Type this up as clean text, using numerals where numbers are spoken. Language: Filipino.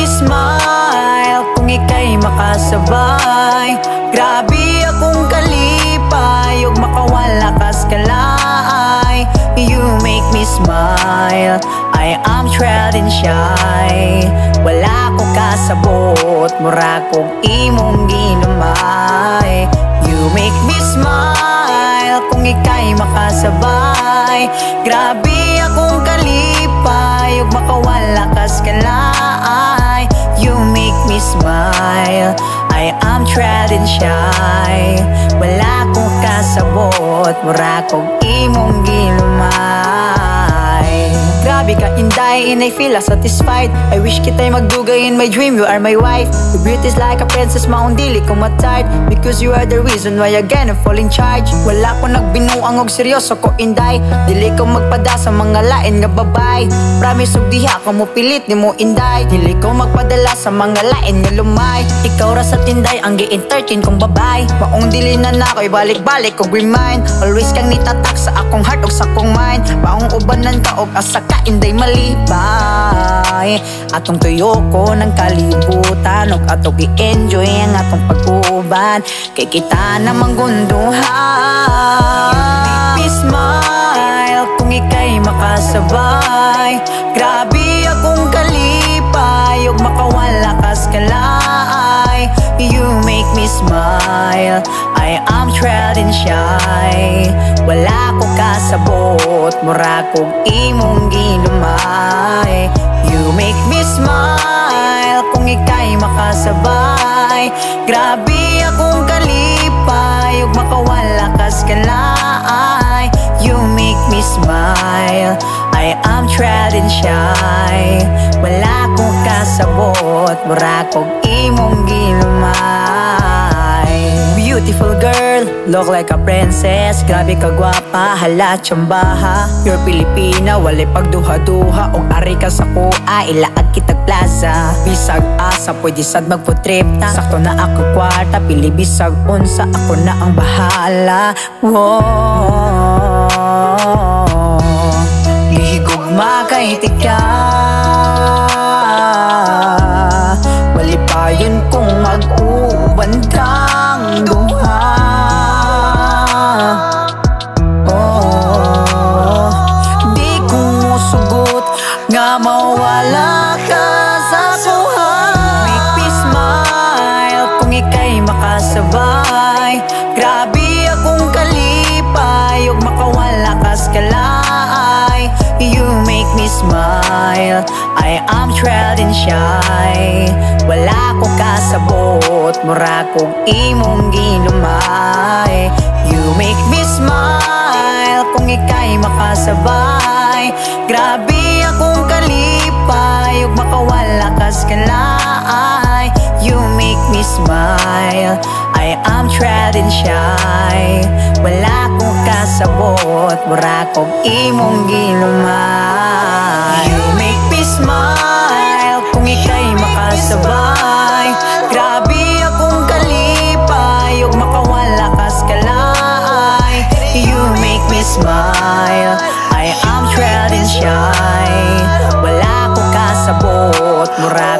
me smile kung ika'y makasabay. Grabe akong kalipay, ug makawala kas kalay. You make me smile, I am thrilled and shy. Wala ko kasabot, mura kong imong ginamay. You make me smile kung ika'y makasabay. Grabe akong kalipay, ug makawala kas kalay. You make me smile, I am thrilled and shy. Wala kong kasabot, mura kong imong ginamay. Grabe ka Inday, and I feel satisfied. I wish kita'y magdugay in my dream, you are my wife. Your beauty's like a princess, maong dili ko matard. Because you are the reason why again I fall in charge. Wala ko nagbinuang og seryoso ko Inday. Dili ko magpada sa mga lain nga babay. Promise og diha ko mo pilit ni mo Inday. Dili ko magpadala sa mga lain nga lumay. Ikaw ra sa Tinday ang gi-entertain kong babay. Maong dili na nako'y balik-balik kog remind. Always kang nitatak sa akong heart og sa akong mind. Maong ubanan ka og asa ka Inday malipay. Atong tuyo ko ng kalibutan, og atong i-enjoy ang atong pag-uban. Kay kita namang gunduhan. You make me smile kung ika'y makasabay. Grabe akong kalipay, ug makawala kas kalay. You make me smile, I am thrilled and shy. Wala ko kasabot, mura kong imong ginamay. You make me smile kung ika'y makasabay. Grabe akong kalipay, ug makawala kas kalay. You make me smile, I am thrilled and shy. Wala kong kasabot, mura kong imong ginamay. Beautiful girl, look like a princess. Grabe ka gwapa, hala tsambaha. You're Pilipina, walay pagduha-duha. Og ari ka sa kuha, ilaag kitag plaza. Bisag asa, pwede sad magputrip ta. Sakto na ako kwarta, pili bisag unsa. Ako na ang bahala. Wow, lihigugma kay tika. Malipayon kung mag-uban kang duha. Oh, di ko musugot nga mawala ka sa kuha. Make me smile kung ika'y makasabay. Grabe akong kalipay, ug makawala kas kalay. You make me smile, I am thrilled and shy. Wala ko kasabot, mura kong imong ginamay. You make me smile kung ika'y makasabay. Grabe akong kalipay, ug makawala kas kalay. You make me smile, I am thrilled and shy. Wala kong kasabot, mura kong imong ginamay. You make me smile kung ika'y makasabay. Grabe akong kalipay, ug makawala kas kalay. You make me smile, I am thrilled and shy. Wala kong kasabot, mura